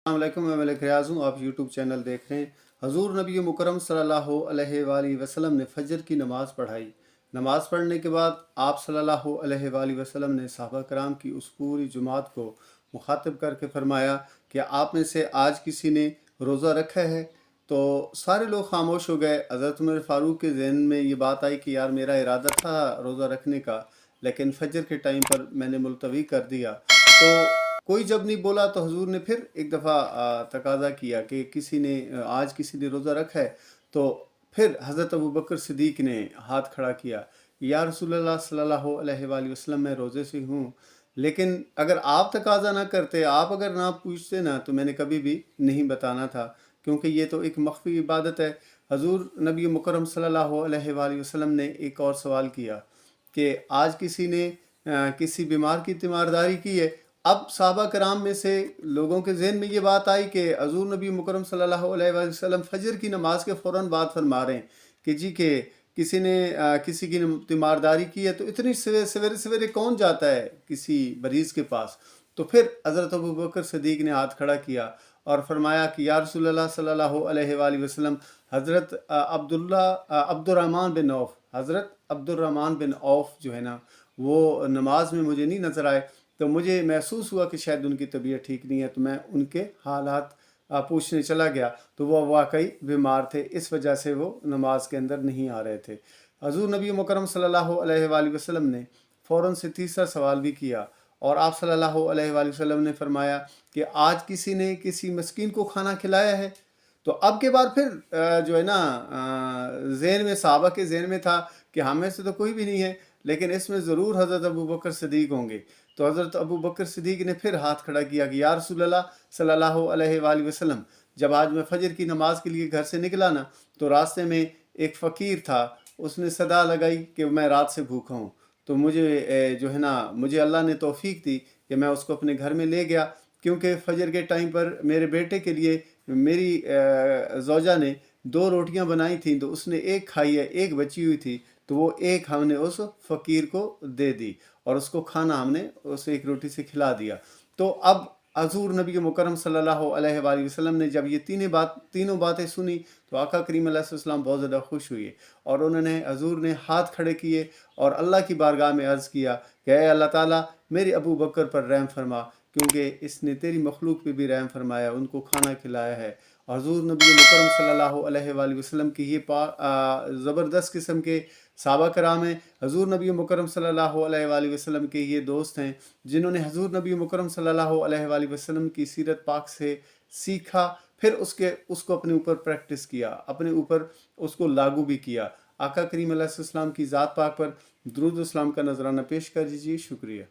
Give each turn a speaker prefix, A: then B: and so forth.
A: अस्सलाम वालेकुम, मैं मलिक रियाज़ हूँ। आप यूट्यूब चैनल देख रहे हैं। हजूर नबी मुकरम सल्लल्लाहु अलैहि वसल्लम ने फजर की नमाज़ पढ़ाई। नमाज़ पढ़ने के बाद आप सल्लल्लाहु अलैहि वसल्लम ने सहाबा कराम की उस पूरी जुमात को मुखातिब करके फरमाया कि आप में से आज किसी ने रोज़ा रखा है? तो सारे लोग खामोश हो गए। हज़रत उमर फ़ारूक के जहन में ये बात आई कि यार मेरा इरादा था रोज़ा रखने का, लेकिन फजर के टाइम पर मैंने मुलतवी कर दिया। तो कोई जब नहीं बोला तो हुजूर ने फिर एक दफ़ा तकाजा किया कि आज किसी ने रोज़ा रखा है। तो फिर हज़रत अबू बकर सिद्दीक़ ने हाथ खड़ा किया, या रसूलल्लाह सल्लल्लाहु अलैहि वसल्लम मैं रोज़े से हूँ, लेकिन अगर आप तकाजा ना करते, आप अगर ना पूछते ना, तो मैंने कभी भी नहीं बताना था, क्योंकि ये तो एक मख्फी इबादत है। हजूर नबी मुकरम सल्लल्लाहु अलैहि वसल्लम ने एक और सवाल किया कि आज किसी ने किसी बीमार की तीमारदारी की है। अब सहाबा कराम में से लोगों के जहन में ये बात आई कि हजूर नबी मुकरम सल्लल्लाहु अलैहि वसल्लम फजर की नमाज के फ़ौरन बाद फरमा रहे हैं कि जी के किसी ने किसी की तीमारदारी की है, तो इतनी सवेरे सवेरे कौन जाता है किसी मरीज़ के पास। तो फिर हज़रत अबू बकर सिद्दीक़ ने हाथ खड़ा किया और फरमाया कि या रसूलल्लाह सल्लल्लाहु अलैहि वसल्लम, हज़रत अब्दुर्रहमान बिन औफ़, हज़रत अब्दुर्रहमान बिन औफ़ जो है ना, वो नमाज में मुझे नहीं नज़र आए। तो मुझे महसूस हुआ कि शायद उनकी तबीयत ठीक नहीं है, तो मैं उनके हालात पूछने चला गया, तो वो वाकई बीमार थे, इस वजह से वो नमाज के अंदर नहीं आ रहे थे। हजूर नबी मुकरम सल्लल्लाहु अलैहि वसल्लम ने फ़ौरन से तीसरा सवाल भी किया, और आप सल्लल्लाहु अलैहि वसल्लम ने फरमाया कि आज किसी ने किसी मस्कीन को खाना खिलाया है? तो अब के बार फिर जो है ना, ज़हन में, सहाबा के ज़हन में था कि हम में से तो कोई भी नहीं है, लेकिन इसमें ज़रूर हज़रत अबू बकर सिद्दीक़ होंगे। तो हज़रत अबू बकर सिद्दीक़ ने फिर हाथ खड़ा किया कि या रसूलल्लाह सल्लल्लाहु अलैहि वसल्लम, जब आज मैं फजर की नमाज के लिए घर से निकला ना, तो रास्ते में एक फ़कीर था, उसने सदा लगाई कि मैं रात से भूखा हूँ। तो मुझे जो है ना, मुझे अल्लाह ने तौफीक दी कि मैं उसको अपने घर में ले गया, क्योंकि फजर के टाइम पर मेरे बेटे के लिए मेरी ज़ौजा ने 2 रोटियां बनाई थी, तो उसने एक खाई है, एक बची हुई थी, तो वो एक हमने उस फ़कीर को दे दी, और उसको खाना हमने उस एक रोटी से खिला दिया। तो अब हजूर नबी मुकरम सल्लल्लाहु अलैहि वसल्लम ने जब ये तीनों बातें सुनी, तो आका करीम अलैहिस्सलाम बहुत ज़्यादा खुश हुए, और उन्होंने हजूर ने हाथ खड़े किए और अल्लाह की बारगाह में अर्ज़ किया कि ऐ अल्लाह ताला, मेरे अबू बकर पर रहम फरमा, क्योंकि इसने तेरी मखलूक पे भी रहम फरमाया, उनको खाना खिलाया है। हजूर नबी मुकरम सल्लल्लाहु अलैहि वसल्लम की ये ज़बरदस्त किस्म के सहाबा कराम हैं। हजूर नबी मुकरम सल्लल्लाहु अलैहि वसल्लम के ये दोस्त हैं, जिन्होंने हजूर नबी मुकरम सल्लल्लाहु अलैहि वसल्लम की सीरत पाक से सीखा, फिर उसको अपने ऊपर प्रैक्टिस किया, अपने ऊपर उसको लागू भी किया। आका करीम अलैहिस्सलाम की ज़ात पाक पर दुरूद व सलाम का नजराना पेश कर दीजिए। शुक्रिया।